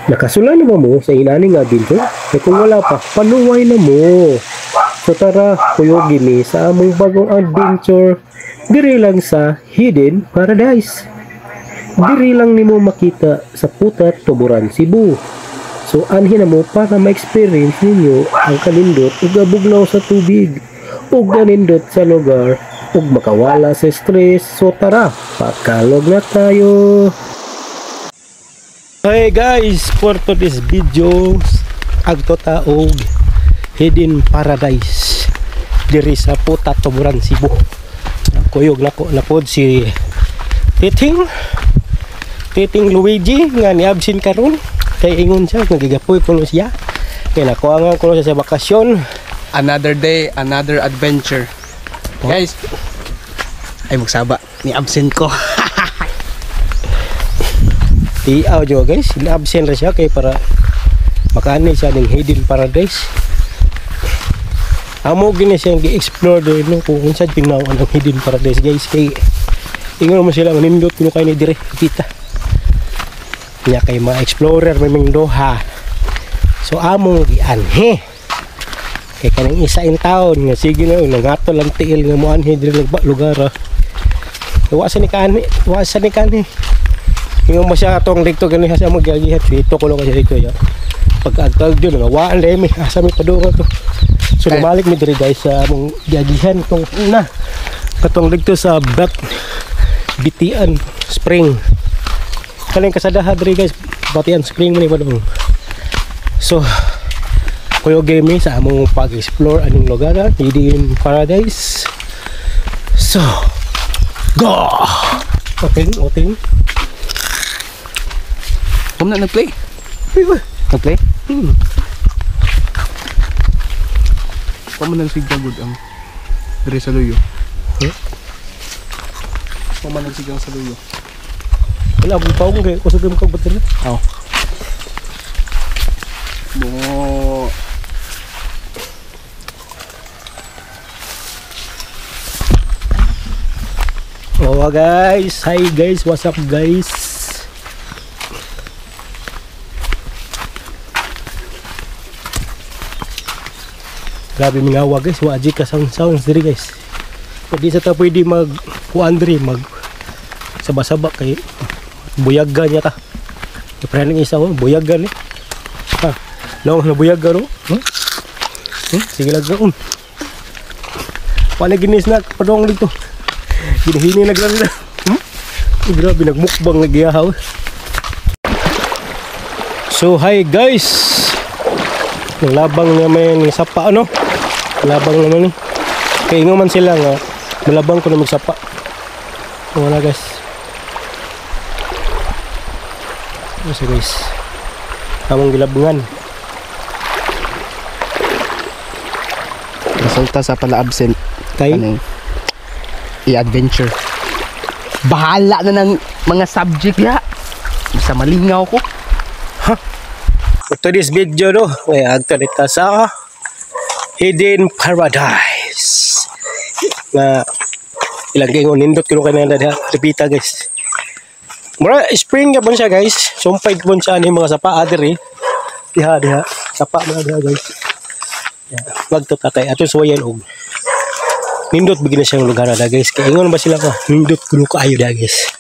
Nakasula na mo sa inaning adventure? E kung wala pa, panuway na mo. So tara, kuyog gini sa among bagong adventure diri lang sa Hidden Paradise. Diri lang nimo makita sa Putat, Tuburan, Cebu. So anhin na mo para ma-experience ninyo ang kalindot ug abugnaw sa tubig ug ganindot sa lugar ug makawala sa stress. So tara, pakalog na tayo. Hey guys, for today's video agto ta og Hidden Paradise diri sa Putat, Tuburan, Cebu. Kuyog napod si Titing Luigi nga niabsin karon kay ingon siya nagigapoy kuno siya kay nakuha kuno siya sa bakasyon. Another day, another adventure. Guys, ay magsaba ni absent ko. Tiaw jo guys, absent ra siya kay para makaani siya ning Hidden Paradise. Amo gini siyang gi-explore do no kung unsa tingnaw ang Hidden Paradise guys kay ingon mo sila manindot kuno kay ni dire kita. Nya kay mga explorer may mingdoha. So among gianhe. Kay kanang isa in taon nga sige na nangatol lang tiil nga mo anhe diri lugar. Wa sa ni kani. Ingon mo siya atong dito gani sa mo giagihat dito ko lang kasi dito ya. Pag-agtag jud nga wa lemi asa mi padungo to. So namalik mi diri guys sa among giagihan tong una. Katong dito sa Bitian Spring. Kaling kasadaha diri guys, Batian Spring man ni. So kuyo game sa among pag-explore aning lugar Hidden Paradise. So go. Oting. Kung na nag-play? Nag-play? Paman nagsigang good ang diri sa luyo. Paman nagsigang sa luyo. Wala akong paong kaya kusog yung magkabatin na. Oo. Oh guys, hi guys, what's up guys? Grabe mingawa guys, waji ka sounds diri guys. Hindi sa ta pwede mag-kuandri, saba-saba kay buyaga niya ta. Pero nang isa ko, buyaga ni. Ha, long na buyaga ro. Sige lang gaon. Wala ginis na padong dito. Hinihini naglan na. Grabe nagmukbang nagiyahaw. So hi guys. Labang naman ng sapa ano? Labang naman ni. Kaya ingon man sila nga malabang ko na magsapa. Wala guys. So guys, among gilabungan. Resulta sa pala absent Kay? I-adventure. Bahala na ng mga subject ya. Bisa malingaw ko. Ito this video no, ay agtalita sa Hidden Paradise. Na ilang kayong nindot kilo ka na repita guys. Mura spring ka bon siya guys. Sumpay ka bon siya ni mga sapa adiri. Diha sapa mga diha guys. Yeah, magtutatay ato suwayan og nindot bigyan na siyang lugar na guys. Kaya ingon ba sila ka nindot kuno kaayo da guys.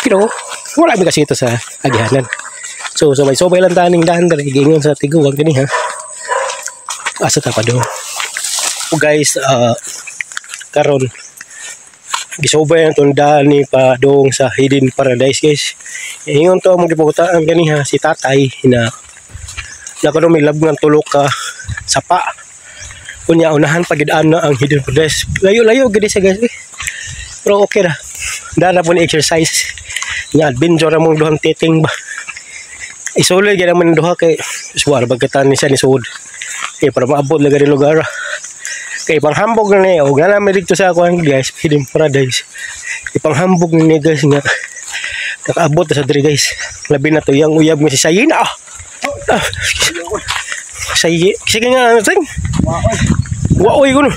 Pero wala mi kasi ito sa agihanan. So sabay lang taning daan diri gingon sa tiguan kani ha. Asa ta pa do. O guys, karon gisobay ang tundaan ni padong sa Hidden Paradise guys. Ingon to mo giputaan kani ha si tatay na nakano may labngan tulok ka sapa. Unya unahan pagidaan na ang Hidden Paradise. Layo-layo gid siya guys. Pero okay ra. Dana po ni exercise. Nya adventure among duhang titing ba. Isulay gyud man duha kay suwar bagkatan ni siya ni sud. Kay para maabot lagi ri lugar. Kay panghambog na niya o nga namin dito sa ako guys Hidden Paradise. Ipanghambog na niya guys nga nakaabot na sa diri guys. Labi na to yung uyab nga si Sayin Sayin sige nga ano ting waoy ko no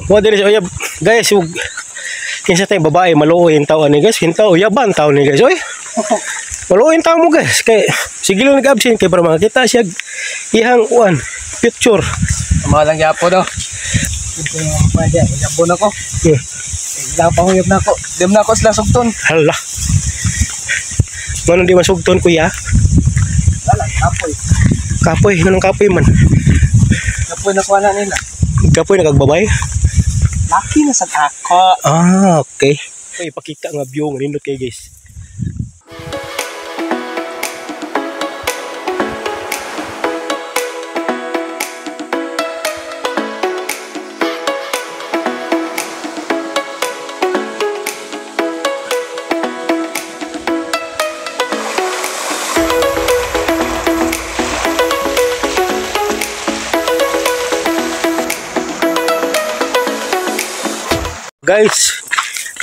wala diri sa uyab guys kinsa tayong babae maluoy yung tao ni guys hintaw uyaban tao ni guys oy Maluin tao mo guys. Kay sige lang nag-absent kay para makita siya ihang uan picture. Mga lang yapo no. Ito yung pwede. Yabon ako. Yeah. Napahuyab na ako. Dem na ako sila sugton. Hala. Manong di masugton kuya? Wala, kapoy. Kapoy, nanong kapoy man? Kapoy na kuha na nila. Kapoy nakagbabay? Laki na sa ako. Ah, okay. Okay, ipakita nga view ng nindot kayo guys. Guys,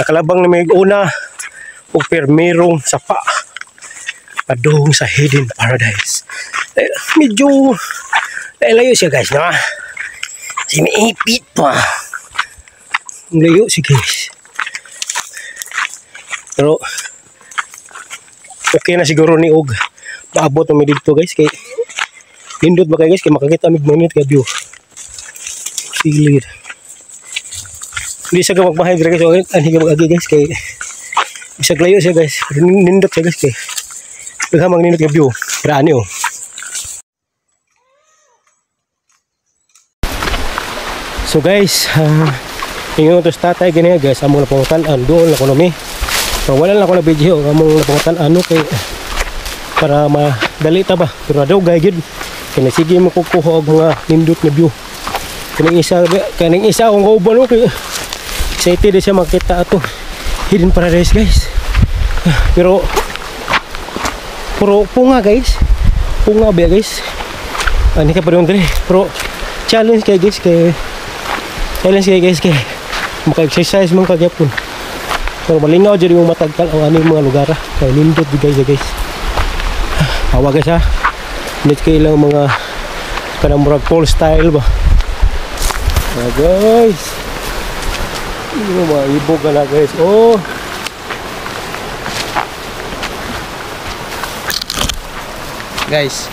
nakalabang na may una o permerong sapa padung sa Hidden Paradise. Medyo layo siya guys, no? Siniipit pa. Layo siya guys. Pero okay na siguro ni Og. Maabot na may dito guys. Kay lindot ba kayo guys? Kaya makakita may manit ka view. Sigilid. Hindi siya magbahay guys, so hindi ka mag-agi guys kay bisa layo siya guys, nindot siya guys kay paghamang nindot yung view, raan yun. So guys, tingin ko to tatay ganyan guys, among napangutan doon ako nami. So wala lang ako na video, among napangutan kay para madali ta ba, pero daw gayud kaya sige mo kukuha og mga nindot na view. Kaning isa akong kaubalo kay excited siya makita ato Hidden Paradise guys. Pero puro punga guys. Punga ba guys? Ani ka pa rin dali. Pero challenge kay guys kay maka-exercise man kagyapon. Pero malingaw dyan yung matagkal ang aning mga lugar. Kaya lindot guys. Hawa guys ha. Hindi kayo lang mga kanamurag pole style ba. Guys. Ini mah ibu kana guys. Oh. Guys,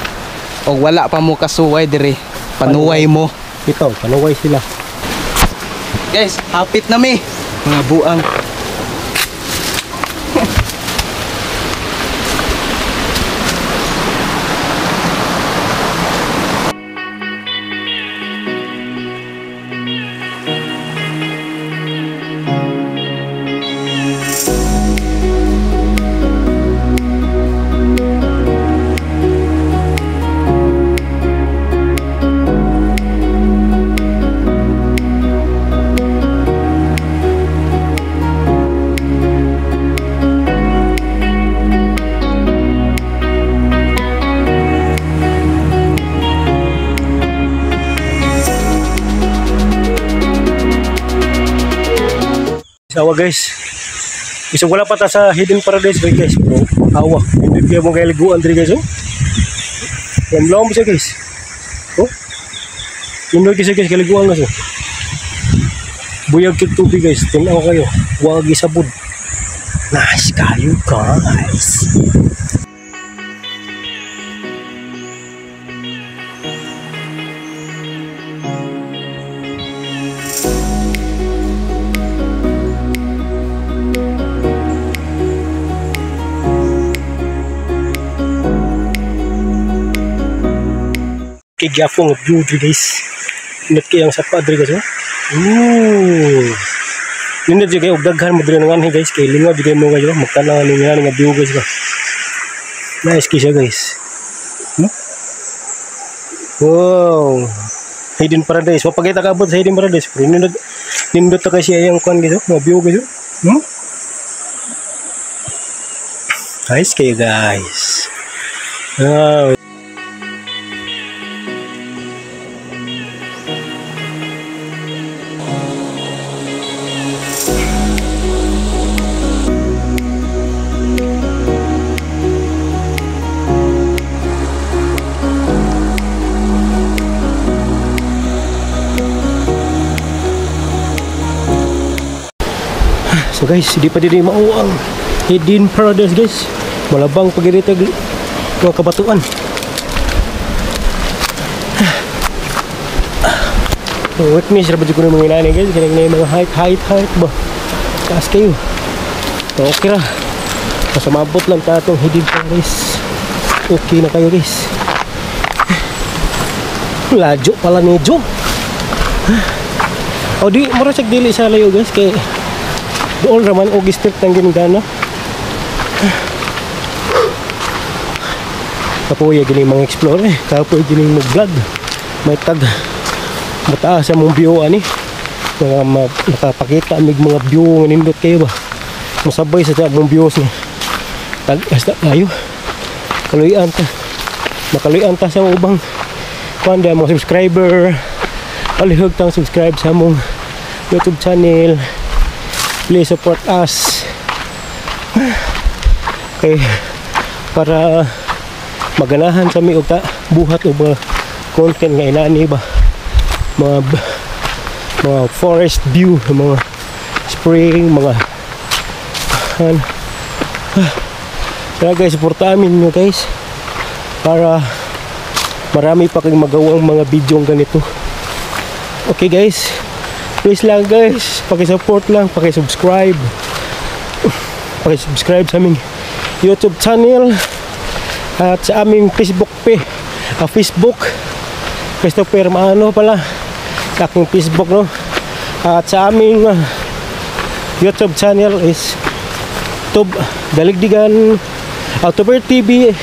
og wala pa mo kasuway dire. Panuway mo. Ito, panuway sila. Guys, hapit na mi. Mga buang. Awa guys. Isa wala pa ta sa Hidden Paradise guys. Bro, awa. Hindi kaya mo kaya liguan diri guys. Oh. Yan lang mo siya guys. Oh. Hindi kasi guys kaliguan guys. Oh. Buyag kit tubig guys. Tinaw kayo. Wag isabod. Nice kayo guys. Kigyapong view guys. Init kayang sa padre guys. Ooh. Nindot juga og daghan mo dire nang guys kay lingaw juga mo guys magtanaw ni nga view guys ba. Nice kisya guys. Wow. Hidden Paradise. Mapakita ka abot sa Hidden Paradise. Nindot ta kasi yang kuan guys, mga view guys. Nice kayo guys. Wow. So guys, di pa diri mao ang Hidden Paradise guys. Malabang pagirita mga kabatuan. Witness ra ba jud ko mga inani guys, kanang mga height ba. Taas kayo. Okay ra. Basta mabot lang ta atong hidid pa guys. Okay na kayo guys. Lajo pala ni Jo. O di mura sag dili sa layo guys kay doon raman og district ang ginigano. Kapoy gini mga explore kapoy gini mo vlog. May tag mataas sa mong view ani. Mga nakapakita mig mga view nga nindot kayo ba. Masabay sa mong views ni. Tag hasta ayo. Kaluyan ta. Makaluyan ta sa ubang kuanda mga subscriber. Palihog tang subscribe sa mong YouTube channel. Please support us. Okay. Para maganahan sa mi og ta buhat og mga content nga inani ba. Mga forest view, mga spring, mga kaya guys, supportahan nyo guys para marami pa kayong magawang mga video ganito. Okay guys, please lang guys, pakisupport lang, pakisubscribe sa aming YouTube channel at sa aming Facebook Facebook Christopher Maano pala sa aking Facebook no, at sa aming YouTube channel is Tub Daligdigan Autober TV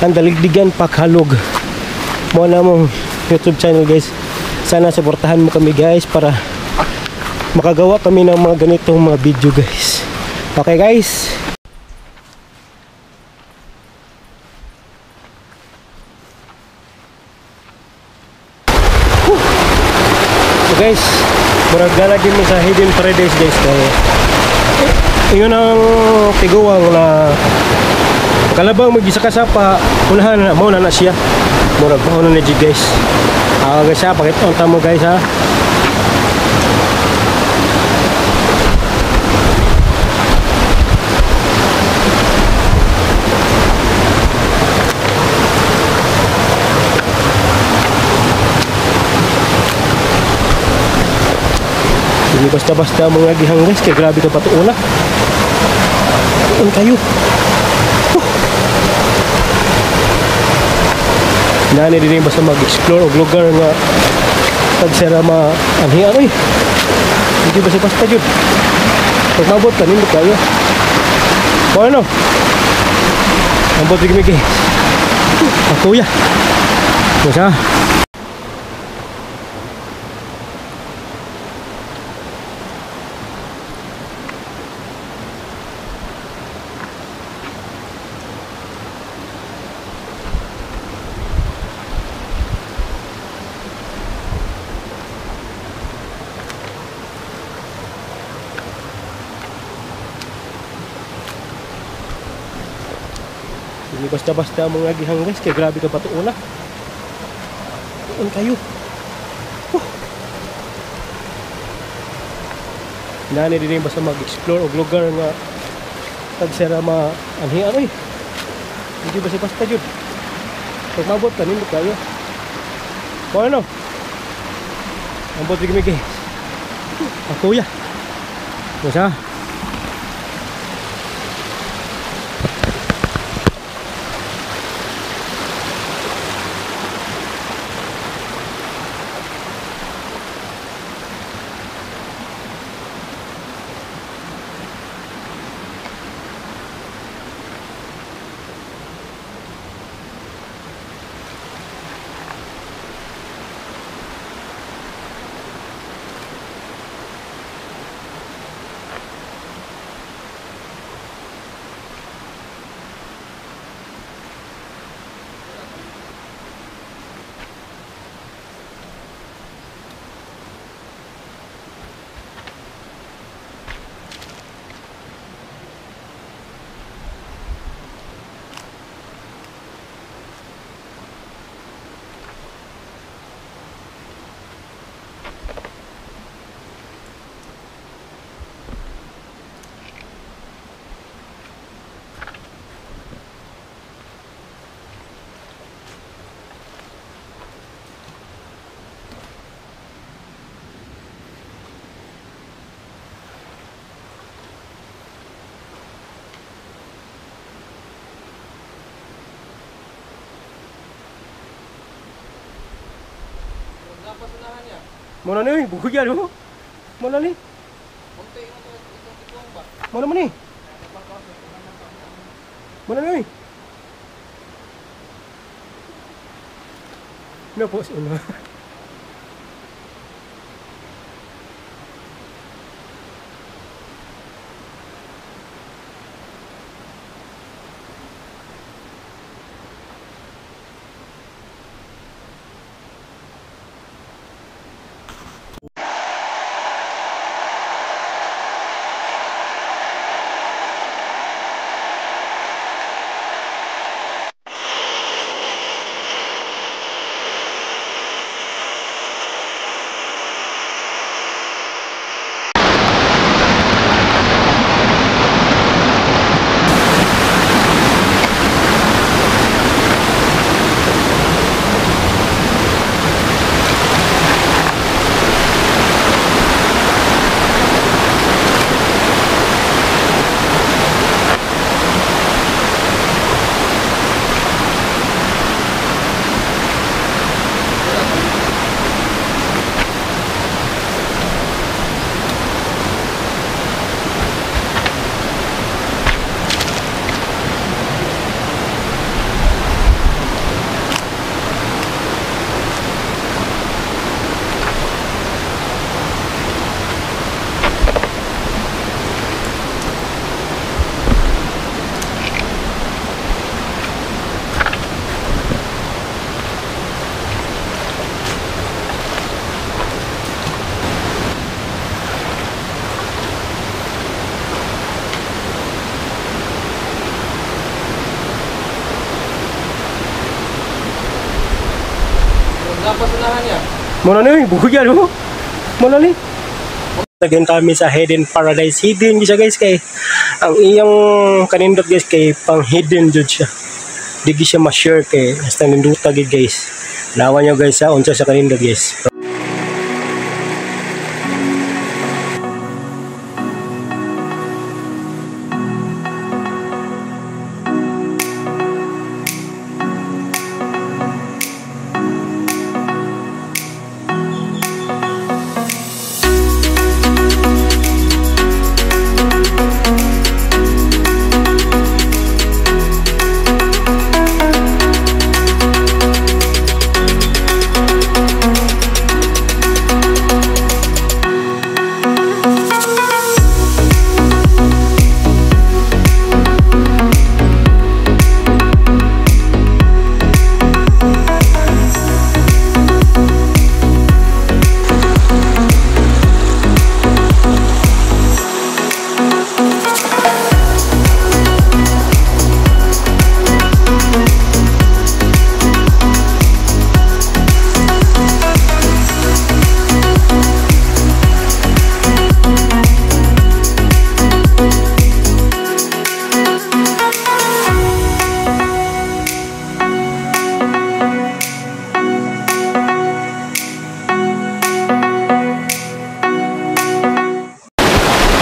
ang Daligdigan Pakhalog mo na mong YouTube channel guys. Sana suportahan mo kami guys para makagawa kami ng mga ganitong mga video guys. Okay guys. So guys, murag gala din mi sa Hidden Paradise guys kaya yun ang tiguang na kalabang mag-isa kasapa unahan na mo na siya murag mauna na dyan guys. Guys ha, pakita mo guys ha. Hindi basta-basta mga gihang guys, kaya grabe ka patuuna. Tuon kayo. Nani din basta mag-explore og lugar nga tagsara anhian oy. Hindi basta-basta jud. Pag mabot ka nindot kayo. O ano? Mabot lagi migi. Ako ya. Masa? Hindi basta-basta mga gihang guys, kaya grabe ka patuuna. Tuon kayo. Nani din basta mag-explore og lugar nga tagsara anhian oy. Hindi basta-basta jud. Pag mabot ka nindot kayo. O ano? Mabot lagi migi. Ako ya. Masa? Mana ni? Buku ya tu. Mana ni? Mana ni? Mana ni? Nak pos mana? Mana ni? Buku ya tu. Mana ni? Lagyan kami sa Hidden Paradise. Hidden siya guys kay ang iyang kanindot guys kay pang hidden jud siya. Digi siya ma-share kay basta ninduta gid guys. Lawan nyo guys sa unsa sa kanindot guys.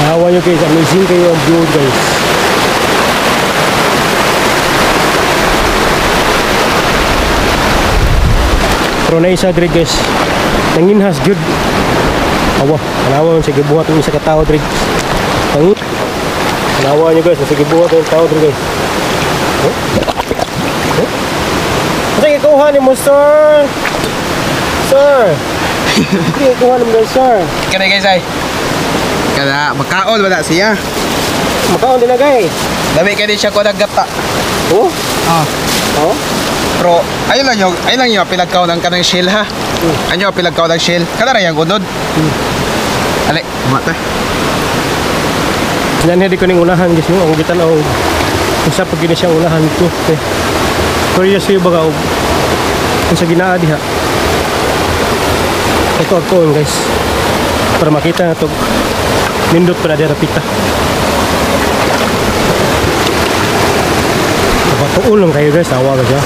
Hawa nyo guys, amazing kayo ang view guys. Pero na isa dre guys, nanginhas jud. Hawa, hanawa sa gibuhat ng isa ka tao dre. Hanawa nyo guys, sa gibuhat ng tao dre guys. Kasi ikuha ni mo sir. Sir. Hindi ikuha ni mo sir. Kaya guys ay. Kada makaon wala siya. Makaon din na guys. Dami kaya din siya ko naggata. Oh? Oh? Pero ayun lang yung pilagkaw ng kanang shell ha. Anyo pilagkaw ng shell. Kada ra yang unod. Ale, mata. Yan hindi ko ning unahan guys mo. Ang gitanaw. Isa pag gina siya unahan ko. Okay. Curious yung baga kung sa ginaa diha. Ito ako guys. Para makita na ito. Nindot pa na diya rapita. Patuulong kayo guys. Awa ka siya.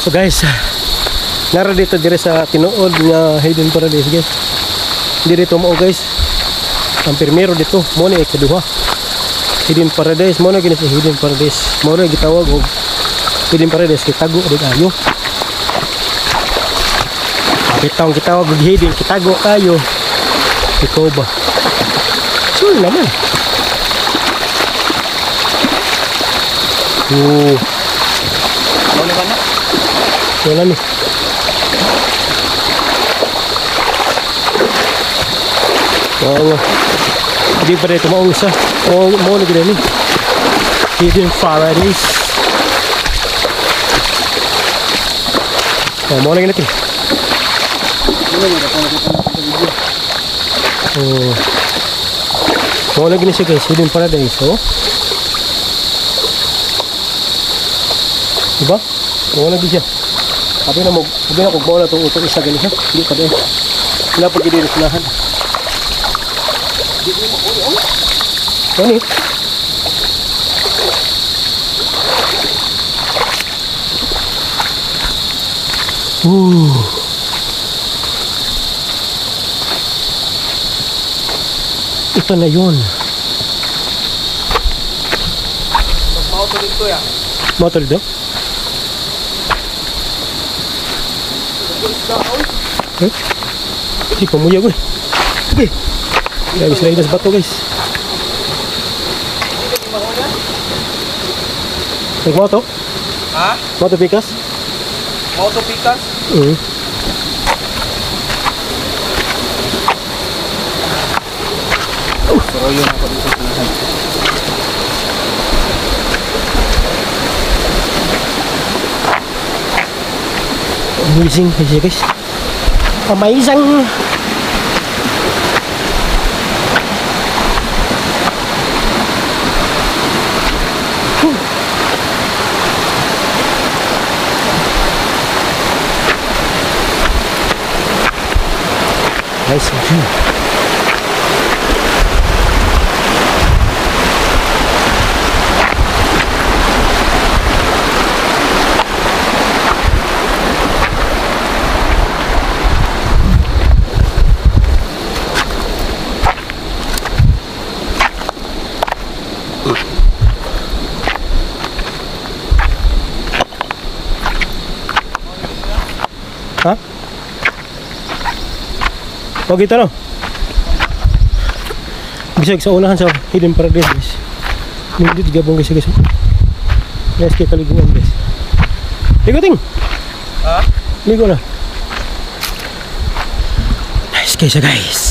So guys, nara dito dire sa tinuod nga Hidden Paradise guys. Diri to mo guys. Ang primero dito mo ni ikaduha. Hidden Paradise mo na gini sa Hidden Paradise. Mo na gitawag og Hidden Paradise kay tago dig ayo. Kitang gitawag og hidden kitago kayo. Ikaw ba? Sure naman. Wala ba na? Wala ni. Oo. Hindi pa rin tumaong isa. Oo, mo na gina ni. Hidden Paradise. Oo, mo na gina ito. Oo. Mo na gina siya guys. Hidden Paradise. Oo. Diba? Oo na gina siya. Sabi na kung mo na itong utong isa ganito. Hindi pa din. Wala pag hindi risinahan. Ano eh? Ito na yun. Mag-auto dito ya. Motor dito? Eh? Hindi pa muya ko eh. Sige. Guys, lainas bato guys. Nagmoto? Ha? Moto pikas? Auto pikas? Pero yun ako dito sa lahat. Amazing guys. Amazing. Nice view. Ha? O gitu no? Bisag sa unahan sa Hidden Paradise guys. Hindi gabong guys guys. Guys kay kaligungan guys. Ligo ting. Ha? Ligo na. Nice guys.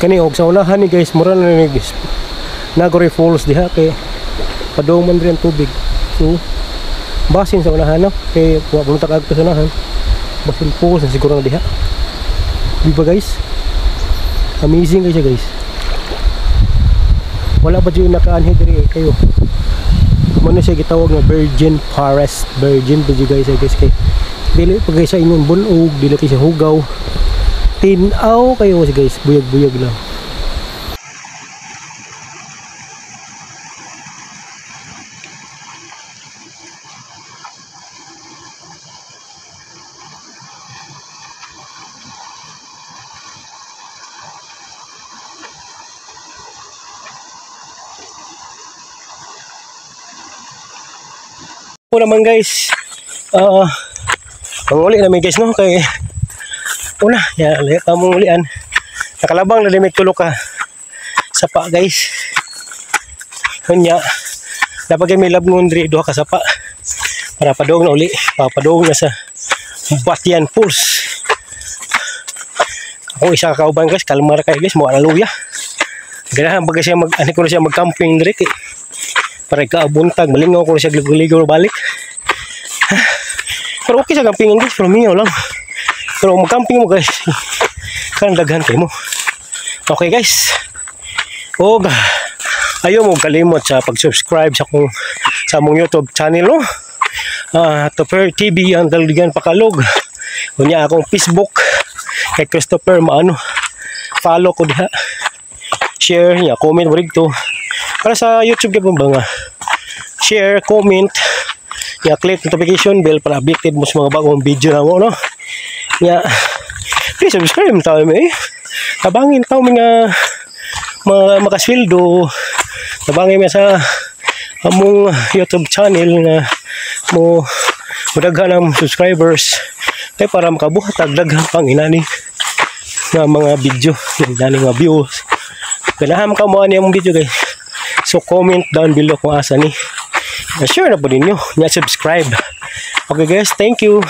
Kani og sa unahan ni guys, mura na ni guys. Nagore Falls diha kay paduman rin tubig. So basin sa unahan no, kay wa bunta kag sa unahan. Basin falls na siguro na diha. Di ba guys? Amazing guys. Wala pa dyan nakaanhe diri kayo. Mano siya gitawag nga Virgin Forest. Virgin pa guys kay dili pa guys sa ingon bunog, dili kay sa hugaw. Tinaw kayo guys, buyag-buyag lang. Naman guys, manguli namin guys no, kay una, yan, lahat pa mong ulian. Nakalabang na limit tulo ka sapa guys. Kanya, dapat may labngon diri duha ka sapa para padong na uli, papadong na sa Batian Falls. Ako isa ka kauban guys, kalmar kayo guys, mo luya. Ganahan baga siya ani ko siya mag-camping diri kay para kaabuntag malingaw ko siya ligo-ligo balik. Pero okay sa campingan guys, pero mingaw lang. Pero mag-camping mo guys, kan daghan kayo mo. Okay guys. Og ayaw mo kalimot sa pag-subscribe sa sa among YouTube channel no. Tupper TV ang Daldigan Pakalog. Unya akong Facebook kay Christopher Maano. Follow ko diha. Share niya, comment mo dito. Para sa YouTube gyud ba nga. Share, comment, ya click notification bell para updated mo sa mga bagong video na mo no. Ya please subscribe tayo may. Tabangin tayo mga makasweldo. Tabangin mo sa among YouTube channel nga mo daghan ang subscribers kay para makabuhat og daghang pang inani nga mga video, inani nga views. Ganahan ka mo ani among video guys. So comment down below kung asa ni. Share na po ninyo. Subscribe. Okay guys, thank you.